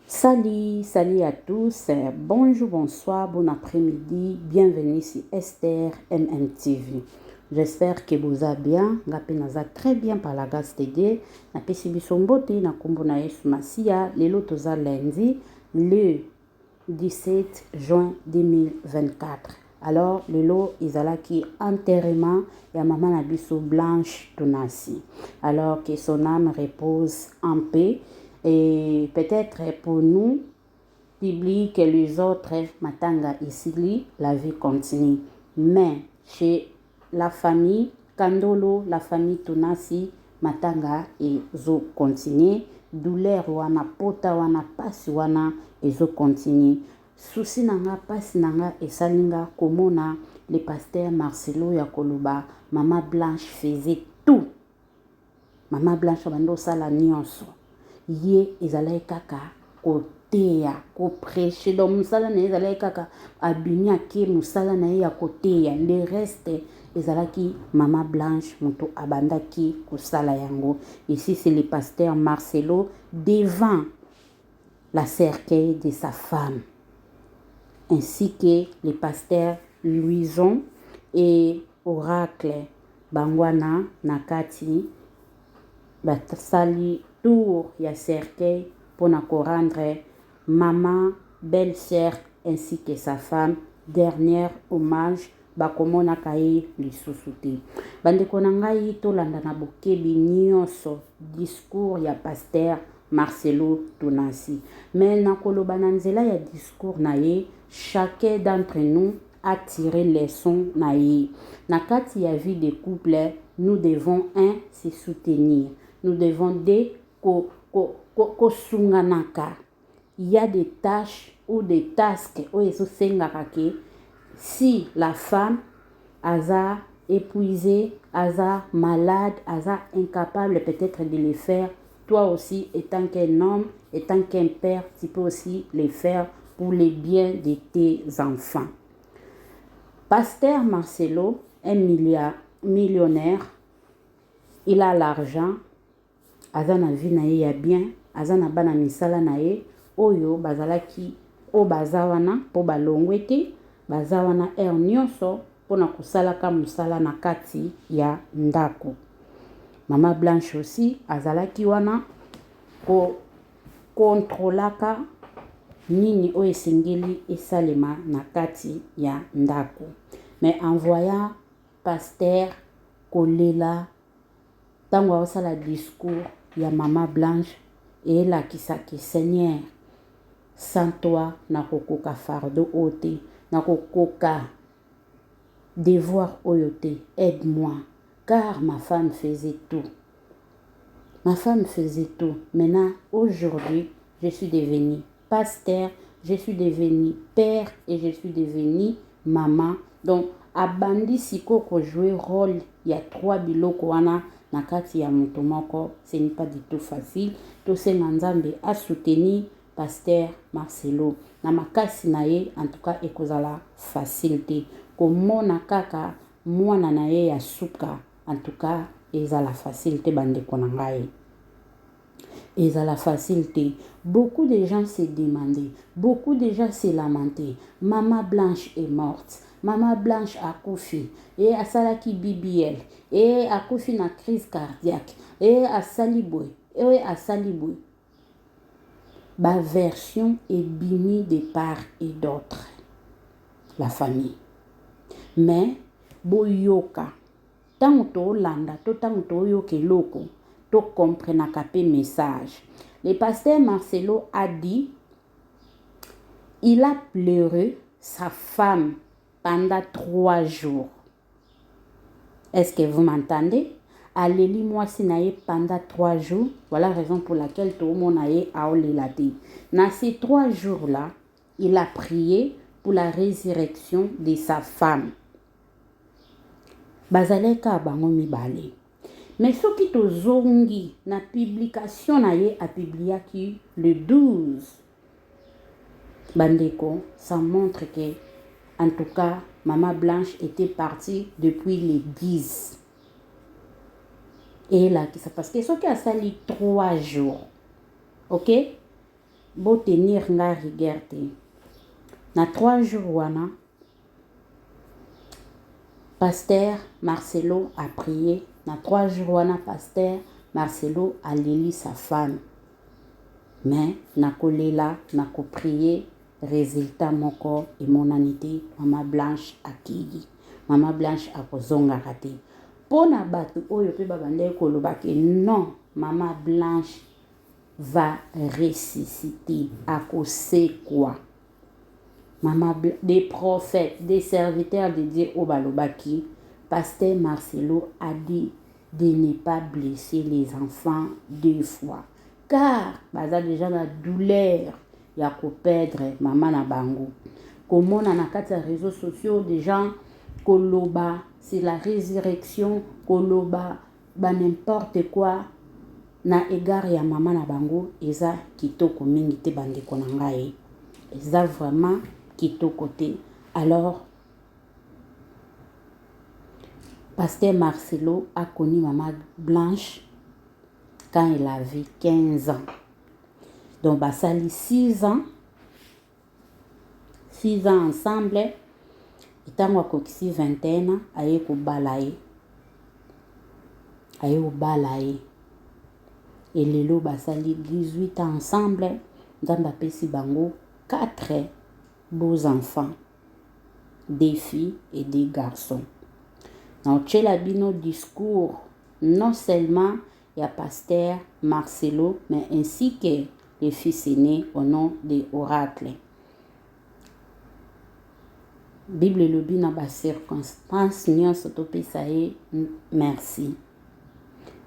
Salut à tous, bonjour, bonsoir, bon après-midi, bienvenue sur Esther MMTV. J'espère que vous allez bien, vous très bien par la grâce de Dieu. Na pesi biso mbote na kombo na Yesu Masia, lelo toza lundi, le 17 juin 2024. Alors, lelo ezalaki enterrement ya maman na biso Blanche Tonasi. Alors que son âme repose en paix. Et peut-être pour nous, public et les autres, Matanga ici, la vie continue. Mais chez la famille Kandolo, la famille Tonasi, Matanga et zo continue. Douleur wana, pota wana, pasi wana, et zo continue. Souci nanga, pasi nanga, et salinga, komona, le pasteur Marcelo Yakoluba, Maman Blanche faisait tout. Maman Blanche bando sala nyonso. Ye ezalaki kaka koteya koprêcher donc musala na ye ezalaki kaka abimi ake musala na ye ya koteya le reste ezalaki Maman Blanche moto abandaki kosala yango. Ici c'est le pasteur Marcelo devant la cercueil de sa femme ainsi que le pasteur Louison et Oracle Bangwana Nakati basali tour ya cercueil pour rendre maman, belle-sœur ainsi que sa femme dernier hommage bakomona kaye lisusu te. Bandeko na ngai tolanda na bokebi nyonso discours ya pasteur Marcelo Tonasi. Mais na koloba na nzela ya discours na ye, chacun d'entre nous a tiré leçon na ye. Na kati ya vie de couple, nous devons se soutenir. Nous devons kosunganaka. Il y a des tâches ou des tasks si la femme a épuisé, a malade, a incapable peut-être de le faire, toi aussi, étant qu'un homme, étant qu'un père, tu peux aussi le faire pour le bien de tes enfants. Pasteur Marcelo, un millionnaire, il a l'argent, azana vie na ye ya bien, azana bana misala na ye, oyo bazalaki o bazawana po balongwete, bazawana nyonso pona kosalaka musala na kati ya ndako. Maman Blanche aussi azalaki wana ko kontrolaka nini o esengeli esalema na kati ya ndako. Mais en voyant pasteur kolela tango osala discours ya Maman Blanche et la kisaki Seigneur, sans toi na kokoka fardeau ote, na kokoka devoir oyote, aide-moi car ma femme faisait tout. Ma femme faisait tout. Maintenant, aujourd'hui, je suis devenue pasteur, je suis devenue père et je suis devenue maman. Donc, abandi siko ko jouer rôle, il y a 3 biloko wana na kati ya moto moko, ce n'est pas du tout facile. To se nzambe a soutenir pasteur Marcelo. Na makasi na ye, en tout cas, ekozala facilité. Komona kaka mwana na ye ya suka, en tout cas, ezala facilité bandeko na ngai. Ezala facilité. Beaucoup de gens se demandaient, beaucoup de gens se lamentaient. Maman Blanche est morte. Maman Blanche a koufi. Et a salaki BBL. Et a koufi na crise cardiaque. Et a saliboué. Et a saliboué. Ba version est bimi de part et d'autre. La famille. Mais, boyoka. Tant to landa, tant to yoke loko. To comprena kapé message. Le pasteur Marcelo a dit, il a pleuré sa femme pendant 3 jours. Est-ce que vous m'entendez? Alléli moi sinaye pendant 3 jours. Voilà la raison pour laquelle tout le monde a olélati. Dans ces 3 jours-là, il a prié pour la résurrection de sa femme. Bazaleka bango mibale. Mais ce qui te zongi, na publication na ye a publié qui le 12. Bandeko, ça montre que, en tout cas, Maman Blanche était partie depuis le 10. Et là, parce que ce qui a sali 3 jours. Ok? bo tenir nga rigueur te. Na 3 jours wana, Pasteur Marcelo a prié. Na 3 jours wana, Pasteur Marcelo a leli sa femme. Mais nakolela, nako prier, résultat moko emonanité, Maman Blanche akili. Maman Blanche akozonga kate. Pona batu oyo pe babande kolobaki non, Maman Blanche va ressusciter. Akose quoi? Des prophètes, des serviteurs de Dieu au balobaki, Pasteur Marcelo a dit de ne pas blesser les enfants 2 fois. Car, baza déjà la douleur, ya ko perdre maman na bango. Comment on a kati ya réseaux sociaux, des gens, koloba, c'est la résurrection, koloba, ba n'importe quoi, na égard ya maman na bango, eza kitoko mingi te bandeko na ngai. Eza vraiment kitoko te. Alors, Pasteur Marcelo a connu Maman Blanche quand il avait 15 ans. Donc, basali 6 ans. 6 ans ensemble. Itango akokisi 21 ans, aye ko balaye. Aye ko balaye. Et lelo basali 18 ans ensemble. Nzamba pesi bango 4 beaux enfants. Des filles et des garçons. Donc, chez la bino discours, non seulement il y a Pasteur Marcelo, mais ainsi que les fils aînés au nom des oracles. Bible le dit dans la circonstance, nous sommes merci.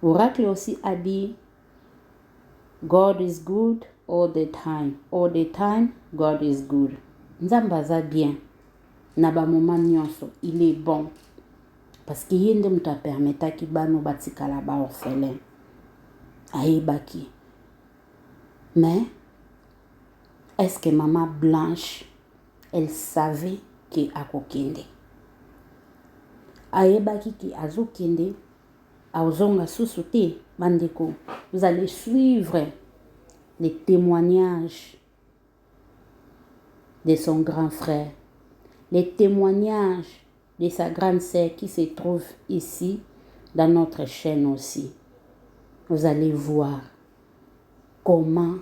Oracle aussi a dit, God is good all the time. All the time, God is good. Nzambaza bien. Naba moment nyonso, il est bon. Parce que yende muta permetta ki bano batikala ba orphelin. Aïbaki. Mais, est-ce que Maman Blanche, elle savait que akokende? Aïbaki ki azokende, azonga susute, bandeko. Vous allez suivre les témoignages de son grand frère, les témoignages de sa grande sœur qui se trouve ici dans notre chaîne aussi. Vous allez voir comment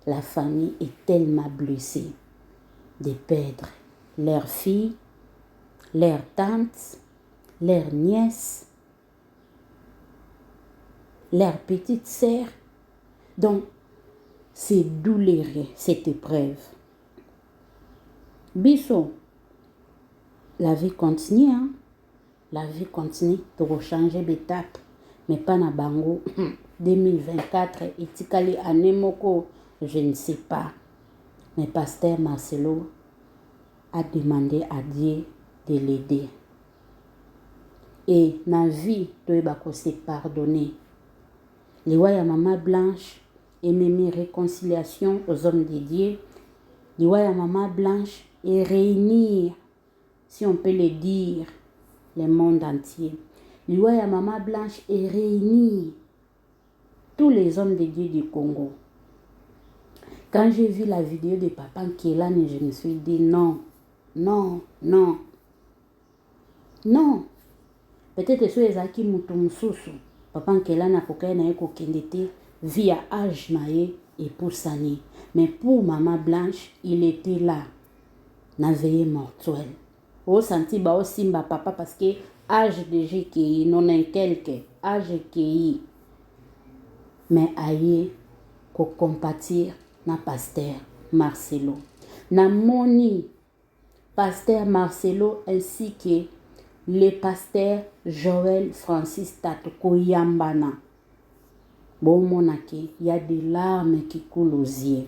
la famille est tellement blessée de perdre leur fille, leur tante, leur nièce, leur petite sœur. Donc, c'est douloureux cette épreuve. Biso, la vie continue, hein? La vie continue de changer d'étape, mais pas na bango 2024 et tikali anemoko, je ne sais pas. Mais Pasteur Marcelo a demandé à Dieu de l'aider. Et na vie, tu vas se pardonner. Les rois Maman Blanche et même réconciliation aux hommes de Dieu. Les rois Maman Blanche et réunir, si on peut le dire, le monde entier. Les rois Maman Blanche et réunir tous les hommes de Dieu du Congo. Quand j'ai vu la vidéo de Papa Nkelane, je me suis dit non, non, non, non. Peut-être que ceux qui m'ont Papa Nkelane a kokende via âge nae et pour s'année. Mais pour Maman Blanche, il était là. Na veillée mortuelle. Au senti ba simba papa parce que âge déjà qui non un quelque âge qui mais aïe ko compatir na Pasteur Marcelo. Na moni Pasteur Marcelo ainsi que le pasteur Joël Francis Tatoko Yambana. Bon monake, il y a des larmes qui coulent aux yeux.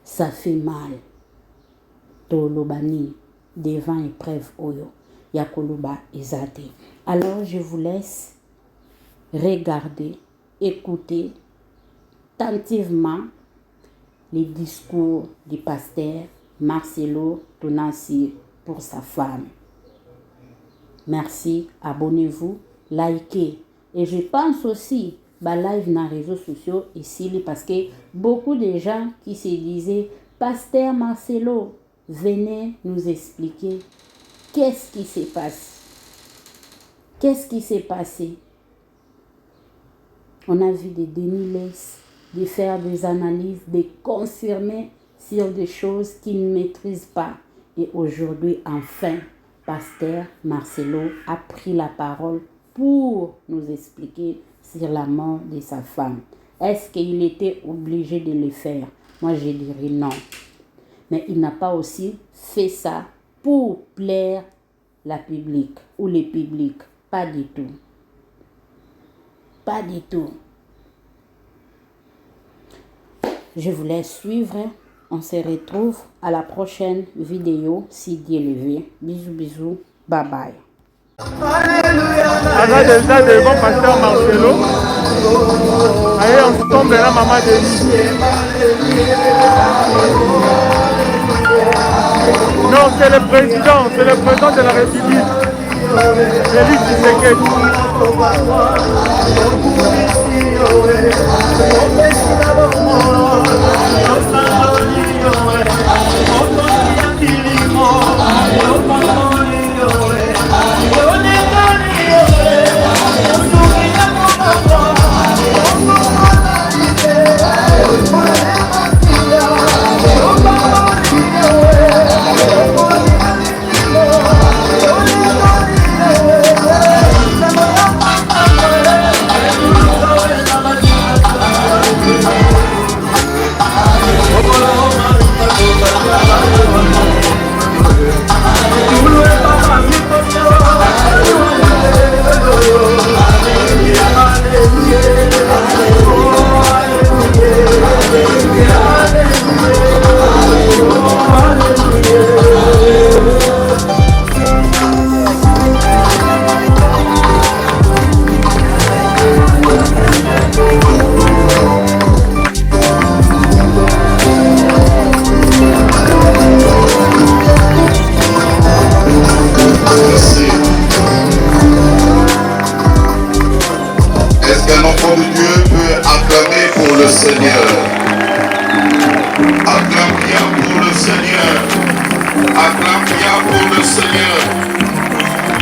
Ça fait mal. Tolobani devant épreuve oyo. Yakoluba ezate. Alors je vous laisse regarder, écouter attentivement les discours du pasteur Marcelo Tonassi pour sa femme. Merci, abonnez-vous, likez. Et je pense aussi live dans les réseaux sociaux ici parce que beaucoup de gens qui se disaient Pasteur Marcelo, venez nous expliquer qu'est-ce qui s'est passé. Qu'est-ce qui s'est passé? On a vu des demi-laisses, de faire des analyses, de confirmer sur des choses qu'ils ne maîtrisent pas. Et aujourd'hui, enfin, Pasteur Marcelo a pris la parole pour nous expliquer sur la mort de sa femme. Est-ce qu'il était obligé de le faire? Moi, je dirais non. Mais il n'a pas aussi fait ça pour plaire la public ou les publics. Pas du tout. Pas du tout. Je vous laisse suivre. On se retrouve à la prochaine vidéo si Dieu le veut. Bisous, bisous. Bye bye. Alléluia. Déjà devant Pasteur Marcelo. Allez, on tombe là, maman de Non, c'est le président de la République. Félix Tshisekedi.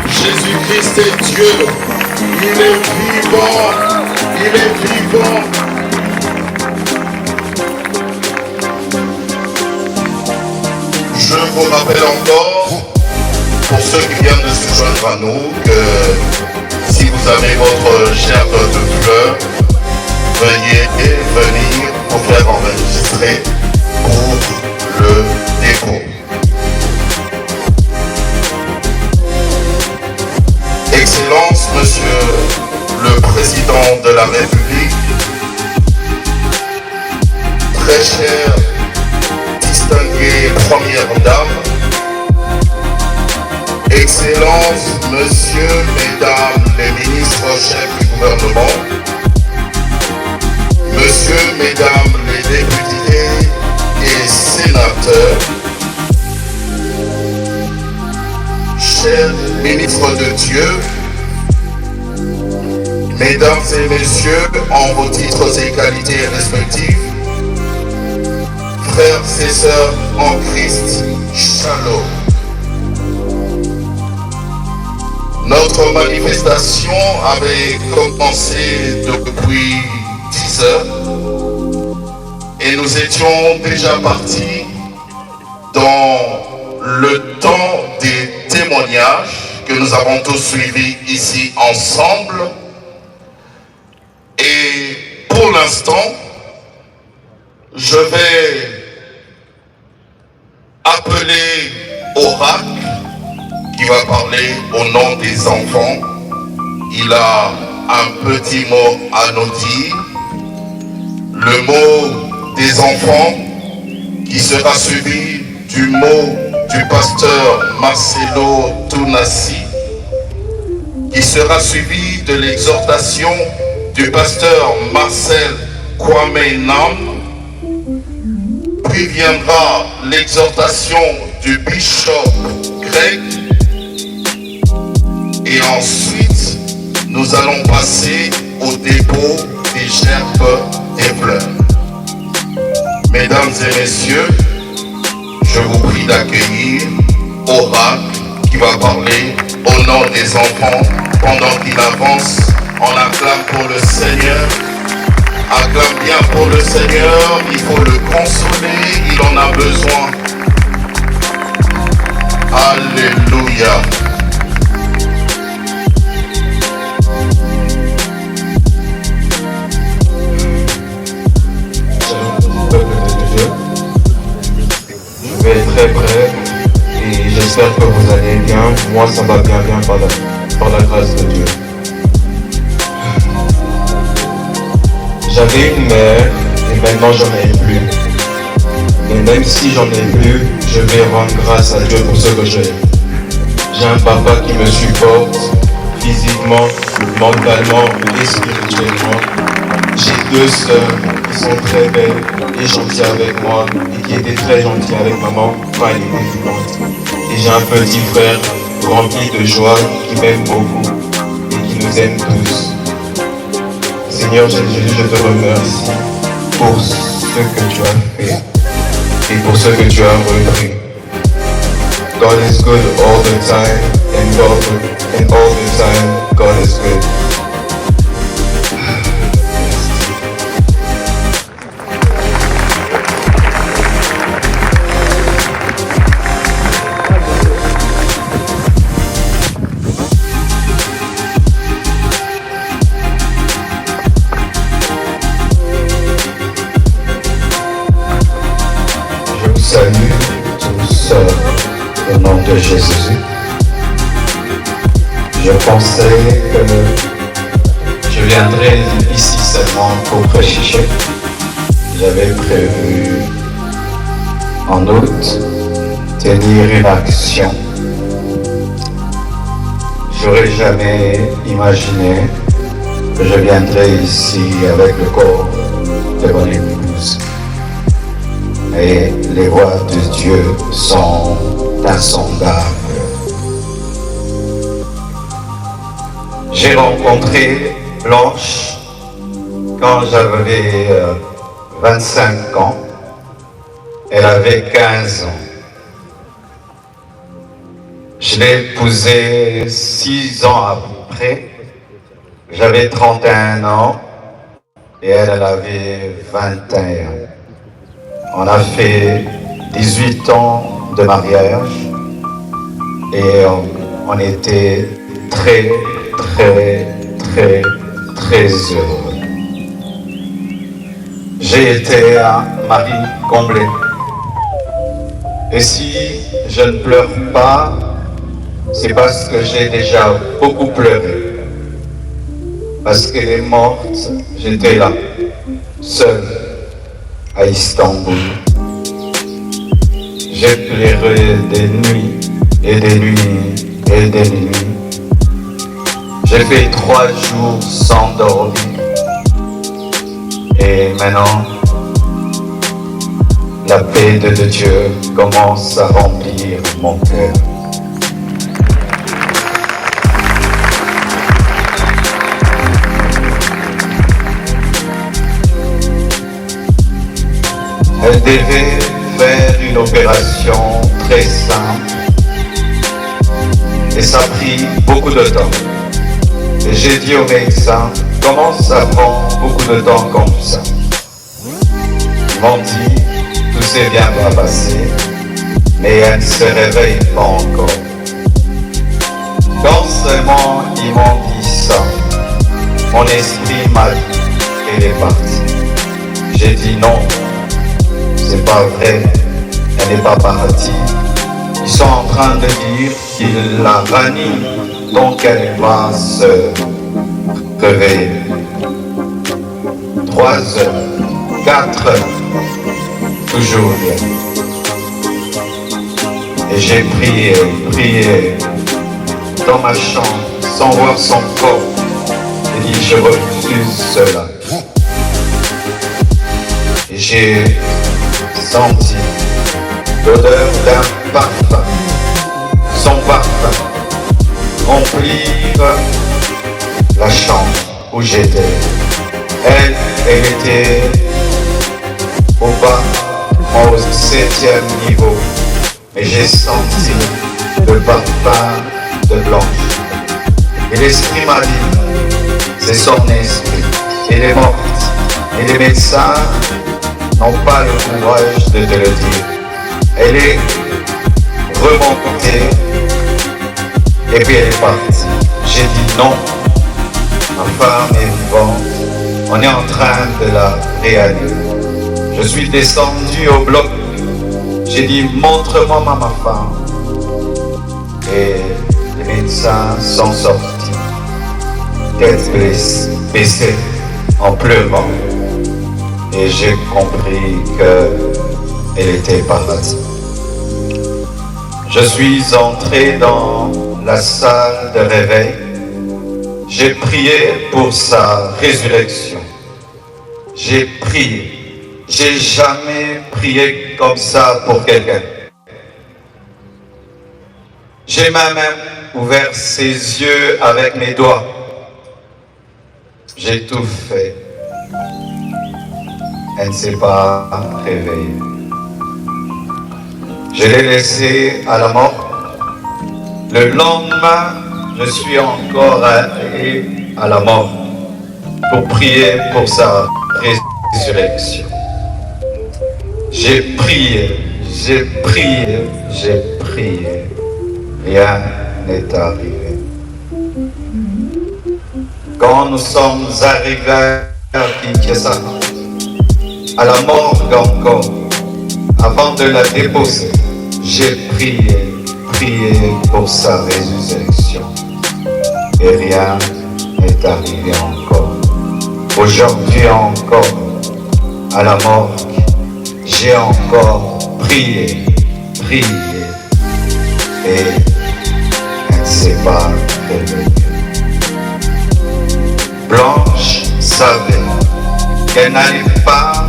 Jésus-Christ est Dieu, il est vivant, il est vivant. Je vous rappelle encore, pour ceux qui viennent de se joindre à nous, que si vous avez votre gerbe de fleurs, veuillez venir vous faire enregistrer pour le dépôt. Excellence, Monsieur le Président de la République, très cher, distinguée Première Dame, Excellence, Monsieur, Mesdames les ministres chefs du gouvernement, Monsieur, Mesdames les députés et sénateurs, chers ministres de Dieu, Mesdames et Messieurs, en vos titres et qualités respectifs, frères et sœurs en Christ, Shalom. Notre manifestation avait commencé depuis 10 heures et nous étions déjà partis dans le temps des témoignages que nous avons tous suivis ici ensemble. Et pour l'instant, je vais appeler Oracle qui va parler au nom des enfants. Il a un petit mot à nous dire. Le mot des enfants qui sera suivi du mot du pasteur Marcelo Tounassi, qui sera suivi de l'exhortation du pasteur Marcel Kwame Nam, puis viendra l'exhortation du bishop Greg, et ensuite nous allons passer au dépôt des gerbes, des fleurs. Mesdames et messieurs, je vous prie d'accueillir Oracle qui va parler au nom des enfants pendant qu'il avance. On acclame pour le Seigneur. Acclame bien pour le Seigneur. Il faut le consoler, il en a besoin. Alléluia. Je vais être très bref et j'espère que vous allez bien. Moi, ça va bien par la grâce de Dieu. J'avais une mère et maintenant j'en ai plus. Mais même si j'en ai plus, je vais rendre grâce à Dieu pour ce que j'ai. J'ai un papa qui me supporte physiquement, mentalement et spirituellement. J'ai deux sœurs qui sont très belles et gentilles avec moi et qui étaient très gentilles avec maman quand elle était vivante. Et j'ai un petit frère rempli de joie qui m'aime beaucoup et qui nous aime tous. Seigneur Jésus, je te remercie pour ce que tu as fait et pour ce que tu as repris. God is good all the time and all the time God is good. Salut tous au nom de Jésus. Je pensais que je viendrais ici seulement pour prêcher. J'avais prévu en août tenir une action. J'aurais jamais imaginé que je viendrais ici avec le corps de mon épouse. Et les voies de Dieu sont insondables. J'ai rencontré Blanche quand j'avais 25 ans. Elle avait 15 ans. Je l'ai épousée 6 ans après. J'avais 31 ans et elle avait 21. On a fait 18 ans de mariage et on était très heureux. J'ai été un mari comblé. Et si je ne pleure pas, c'est parce que j'ai déjà beaucoup pleuré. Parce qu'elle est morte, j'étais là, seul. À Istanbul. J'ai pleuré des nuits et des nuits et des nuits. J'ai fait 3 jours sans dormir. Et maintenant, la paix de Dieu commence à remplir mon cœur. Elle devait faire une opération très simple et ça a pris beaucoup de temps. Et j'ai dit au médecin, comment ça prend beaucoup de temps comme ça? Ils m'ont dit, tout s'est bien passé, mais elle ne se réveille pas encore. Quand seulement ils m'ont dit ça, mon esprit m'a dit qu'elle est partie. J'ai dit non. C'est pas vrai, elle n'est pas partie. Ils sont en train de dire qu'il la ranime, donc elle va se réveiller. 3 heures, 4 heures, toujours bien. Et j'ai prié dans ma chambre, sans voir son corps. Et dit, je refuse cela. Et j'ai senti l'odeur d'un parfum, son parfum remplir la chambre où j'étais. Elle était au bas, moi au 7e niveau. Mais j'ai senti le parfum de Blanche. Et l'esprit m'a dit, c'est son esprit. Elle est morte. Et les médecins n'ont pas le courage de te le dire. Elle est remontée et puis elle est partie. J'ai dit non, ma femme est vivante, on est en train de la réanimer. Je suis descendu au bloc, j'ai dit montre-moi ma femme. Et les médecins sont sortis, tête baissée, en pleurant. Et j'ai compris qu'elle était partie. Je suis entré dans la salle de réveil. J'ai prié pour sa résurrection. J'ai prié. J'ai jamais prié comme ça pour quelqu'un. J'ai même ouvert ses yeux avec mes doigts. J'ai tout fait. Elle ne s'est pas réveillée. Je l'ai laissée à la mort. Le lendemain, je suis encore allé à la mort pour prier pour sa résurrection. J'ai prié, j'ai prié, j'ai prié. Rien n'est arrivé. Quand nous sommes arrivés à Kinshasa, à la morgue encore, avant de la déposer, j'ai prié pour sa résurrection. Et rien n'est arrivé encore. Aujourd'hui encore, à la morgue, j'ai encore prié, et elle ne s'est pas réveillée. Blanche savait qu'elle n'allait pas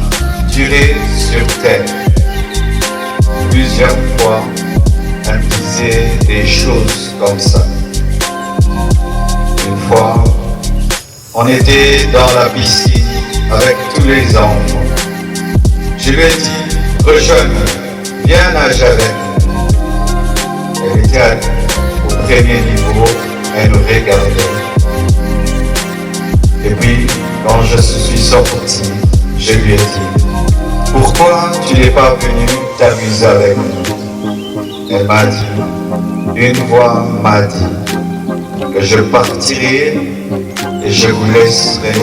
durer sur terre. Plusieurs fois, elle disait des choses comme ça. Une fois, on était dans la piscine avec tous les enfants. Je lui ai dit, rejoins-moi, viens nager avec nous. Elle était au premier niveau, elle nous regardait. Et puis, quand je suis sorti, je lui ai dit, pourquoi tu n'es pas venu t'amuser avec nous? Elle m'a dit, une voix m'a dit que je partirai et je vous laisserai,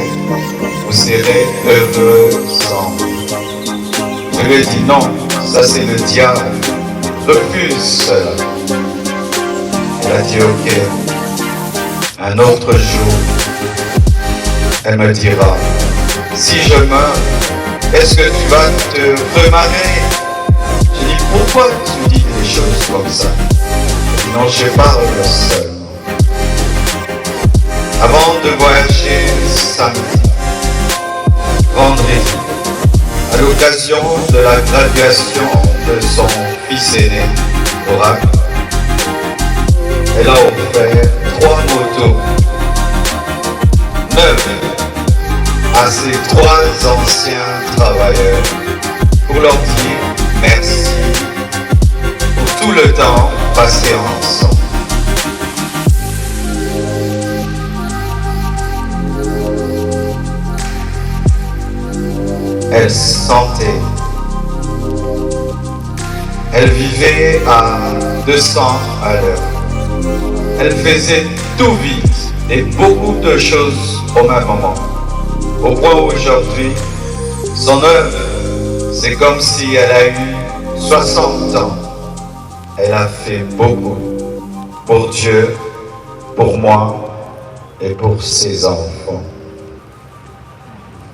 vous serez heureux sans moi. Je lui ai dit non, ça c'est le diable, refuse cela. Elle a dit ok, un autre jour, elle me dira, si je meurs, est-ce que tu vas te remarier? J'ai dit, pourquoi tu dis des choses comme ça? Elle dit, non, je parle seul. Avant de voyager samedi, vendredi, à l'occasion de la graduation de son fils aîné, Oracle, elle a offert 3 motos neuves à ses 3 anciens travailleurs pour leur dire merci pour tout le temps passé ensemble. Elle sentait, elle vivait à 200 à l'heure. Elle faisait tout vite et beaucoup de choses au même moment. Au point où aujourd'hui, son œuvre, c'est comme si elle a eu 60 ans. Elle a fait beaucoup pour Dieu, pour moi et pour ses enfants.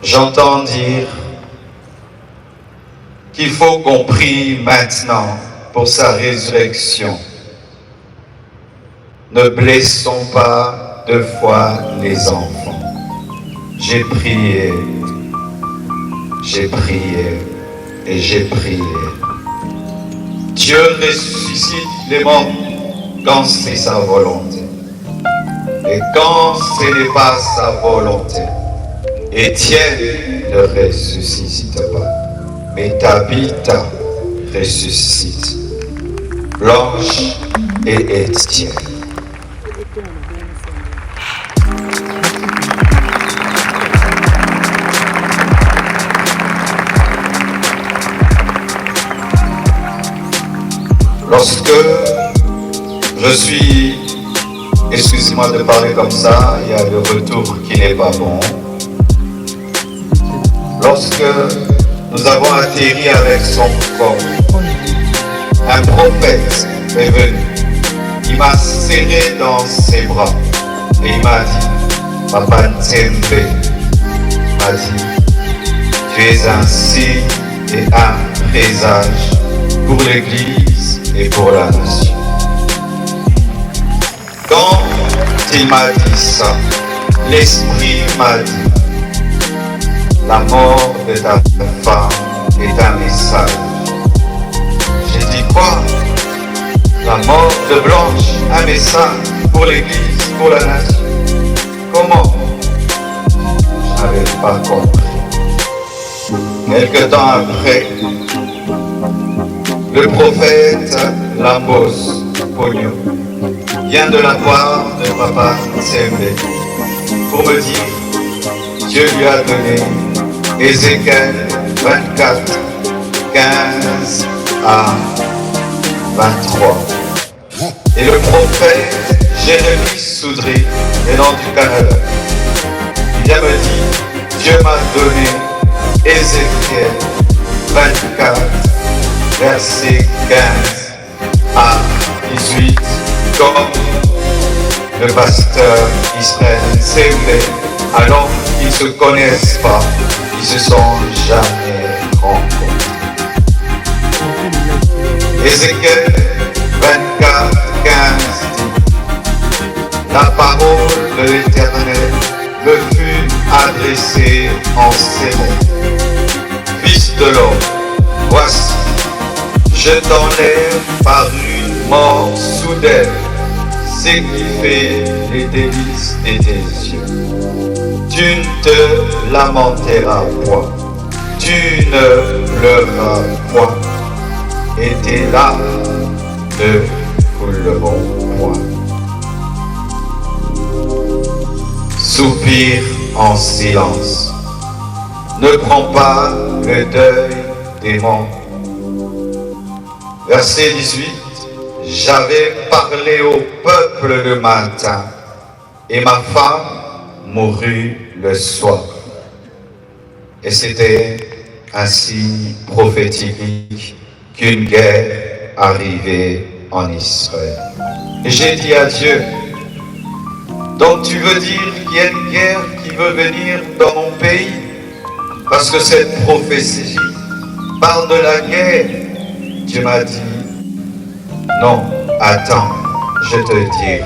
J'entends dire qu'il faut qu'on prie maintenant pour sa résurrection. Ne blessons pas 2 fois les enfants. J'ai prié et j'ai prié. Dieu ressuscite les morts quand c'est sa volonté. Et quand ce n'est pas sa volonté, Étienne ne ressuscite pas, mais Tabitha ressuscite. Blanche et Étienne. Lorsque je suis, excusez-moi de parler comme ça, il y a le retour qui n'est pas bon. Lorsque nous avons atterri avec son corps, un prophète est venu. Il m'a serré dans ses bras et il m'a dit, Papa Ntembe, m'a dit, tu es un signe et un présage pour l'Église et pour la nation. Quand il m'a dit ça, l'Esprit m'a dit, la mort de ta femme est un message. J'ai dit quoi? La mort de Blanche, un message pour l'Église, pour la nation. Comment? Je n'avais pas compris. Quelque temps après, le prophète Lambos Pogno vient de la part de Papa Ntembe pour me dire, Dieu lui a donné Ézéchiel 24, 15 à 23. Et le prophète Jérémie Soudry, venant du Canada, il vient me dire, Dieu m'a donné Ézéchiel 24, verset 15 à 18, comme le pasteur Israël Ntembe, alors qu'ils ne se connaissent pas, ils se sont jamais rencontrés. Ézéchiel 24, 15 dit, la parole de l'Éternel me fut adressée en ces mots. Fils de l'homme, voici, je t'enlève par une mort soudaine, ce qui fait les délices de tes yeux. Tu ne te lamenteras point, tu ne pleureras point, et tes larmes ne couleront point. Soupire en silence, ne prends pas le deuil des morts. Verset 18, j'avais parlé au peuple le matin, et ma femme mourut le soir. Et c'était un signe prophétique qu'une guerre arrivait en Israël. Et j'ai dit à Dieu, donc tu veux dire qu'il y a une guerre qui veut venir dans mon pays? Parce que cette prophétie parle de la guerre. Dieu m'a dit, non, attends, je te dirai.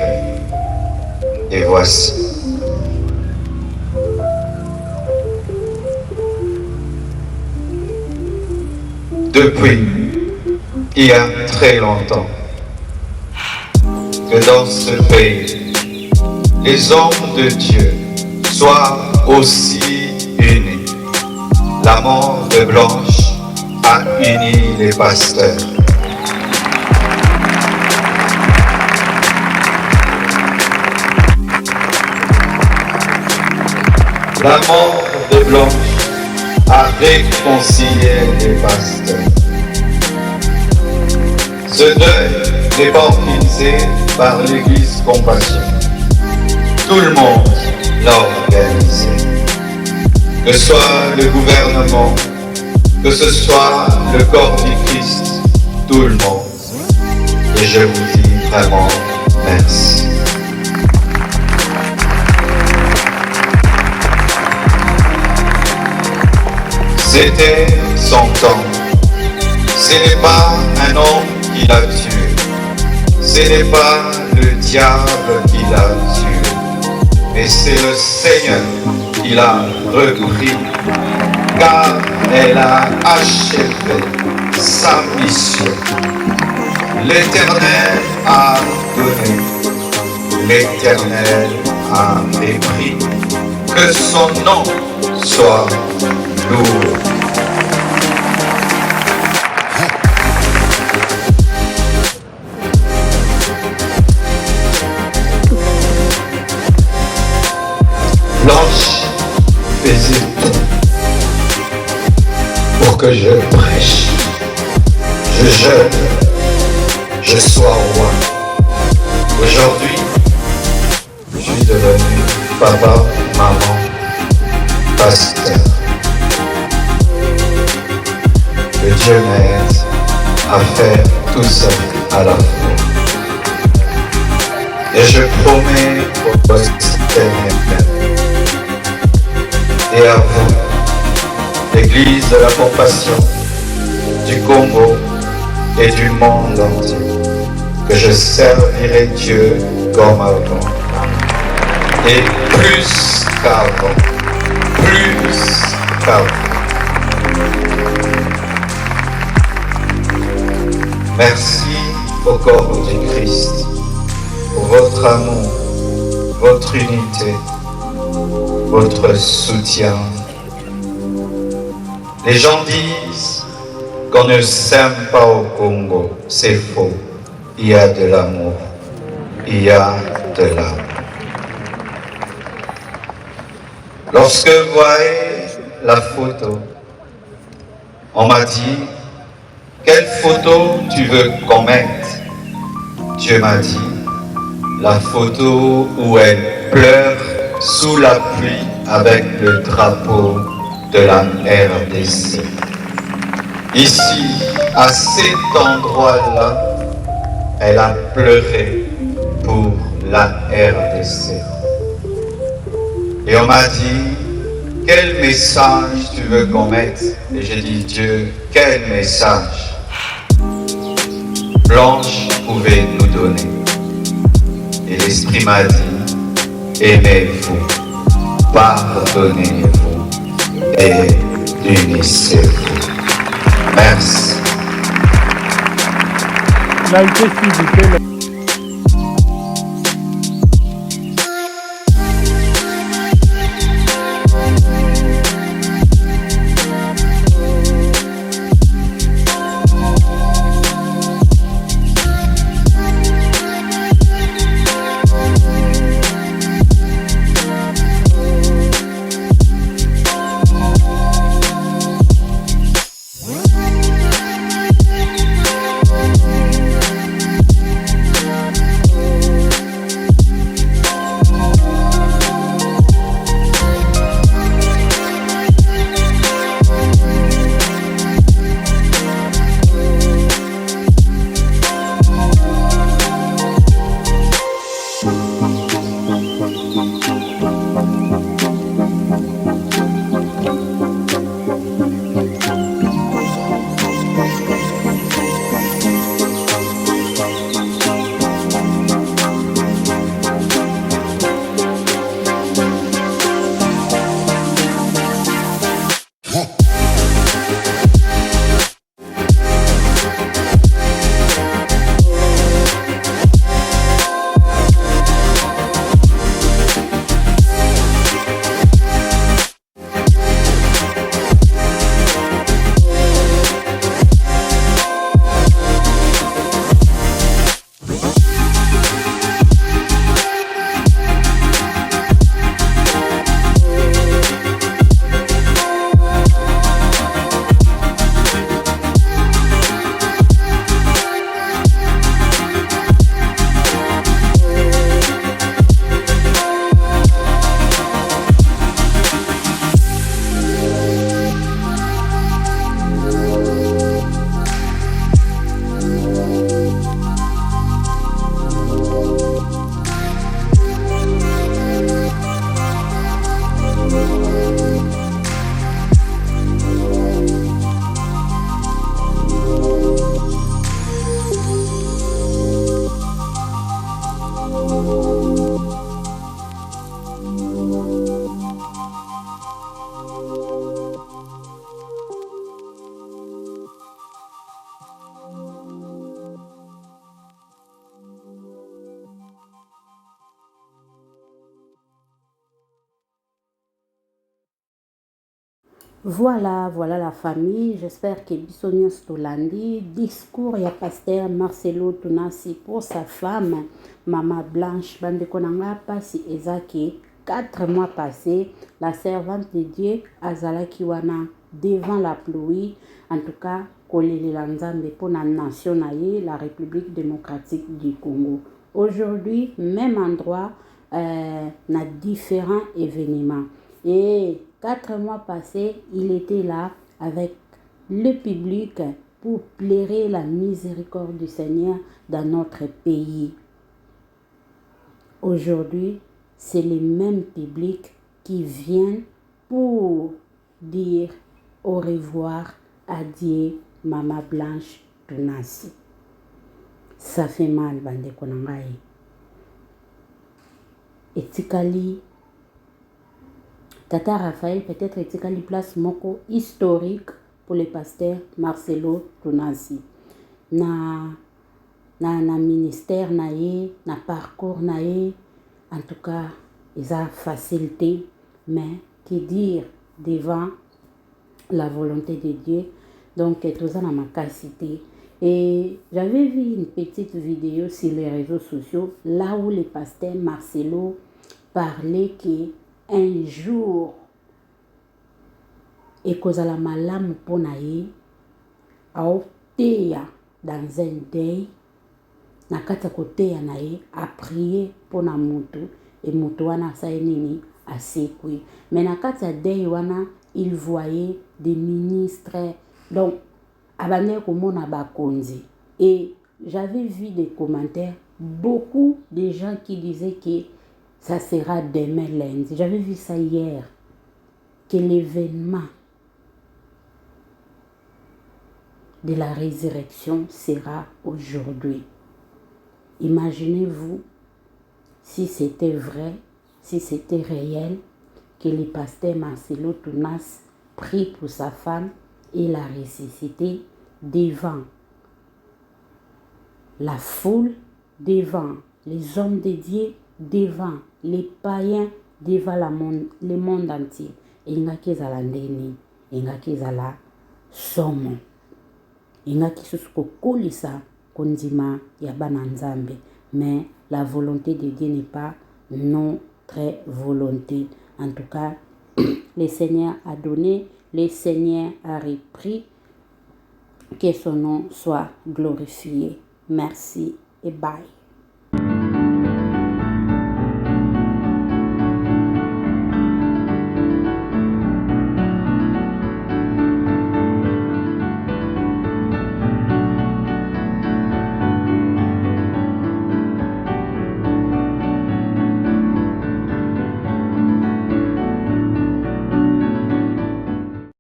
Et voici. Depuis, il y a très longtemps, que dans ce pays, les hommes de Dieu soient aussi unis. La mort de Blanche a uni les pasteurs. La mort de Blanche a réconcilié les pasteurs. Ce deuil n'est pas organisé par l'Église Compassion. Tout le monde l'a organisé. Que ce soit le gouvernement, que ce soit le corps du Christ, tout le monde. Et je vous dis vraiment merci. C'était son temps. Ce n'est pas un homme qui l'a tué. Ce n'est pas le diable qui l'a tué. Mais c'est le Seigneur qui l'a repris. Car elle a achevé sa mission. L'Éternel a donné. L'Éternel a repris. Que son nom soit lourd. Blanche faisait tout pour que je prêche, je jeûne, je sois roi. Aujourd'hui, je suis devenu papa, maman, pasteur. Que Dieu m'aide à faire tout ça à la fois. Et je promets au Seigneur et à vous, l'Église de la Compassion du Congo et du monde entier, que je servirai Dieu comme avant, et plus qu'avant, plus qu'avant. Merci au corps du Christ pour votre amour, votre unité, votre soutien. Les gens disent qu'on ne s'aime pas au Congo, c'est faux. Il y a de l'amour, il y a de l'âme. Lorsque vous voyez la photo, on m'a dit, quelle photo tu veux qu'on mette? Dieu m'a dit, la photo où elle pleure sous la pluie avec le drapeau de la RDC. Ici, à cet endroit-là, elle a pleuré pour la RDC. Et on m'a dit, quel message tu veux qu'on mette? Et j'ai dit, Dieu, quel message Blanche pouvait nous donner. Et l'Esprit m'a dit, aimez-vous, pardonnez-vous et unissez-vous. Merci. Il a été suivi. Voilà la famille. J'espère que Bissonios Tolandi, discours ya pasteur Marcelo Tunasi pour sa femme, Maman Blanche. Bande konanga pasi ezaki 4 mois passés, la servante de Dieu Azala Kiwana devant la pluie, en tout cas, kolelela nzambe pour la nation naye, la République démocratique du Congo. Aujourd'hui, même endroit, na différents événements. Et 4 mois passés, il était là avec le public pour plairer la miséricorde du Seigneur dans notre pays. Aujourd'hui, c'est le même public qui vient pour dire au revoir à Dieu, Maman Blanche Tunasi. Ça fait mal, bande konangai. Etikali, Tata Raphaël, peut-être etikali place moko historique pour le pasteur Marcelo Tunasi. Na ministère naye, na parcours naye, en tout cas, ils ont facilité, mais que dire devant la volonté de Dieu. Donc, tout ça dans ma capacité. Et j'avais vu une petite vidéo sur les réseaux sociaux, là où le pasteur Marcelo parlait qu'un jour, et que la malamu ponaye, a opté dans un deuil, na kata koteya naye a prié pour na mutu et mutu wana sa nini a sekui. Mais na kata deuil wana il voyait des ministres, donc abane komona bakonzi. Et j'avais vu des commentaires, beaucoup de gens qui disaient que ça sera demain lundi. J'avais vu ça hier, que l'événement de la résurrection sera aujourd'hui. Imaginez-vous si c'était vrai, si c'était réel, que le pasteur Marcelo Tunas prie pour sa femme et l'a ressuscité devant la foule, devant les hommes de Dieu, devant les païens, devant le monde entier. Et il y a qui zala ndeni, il y a qui zala somo, il y a qui kolisa kondima ya bananzambe. Mais la volonté de Dieu n'est pas notre volonté. En tout cas, le Seigneur a donné, le Seigneur a repris. Que son nom soit glorifié. Merci et bye.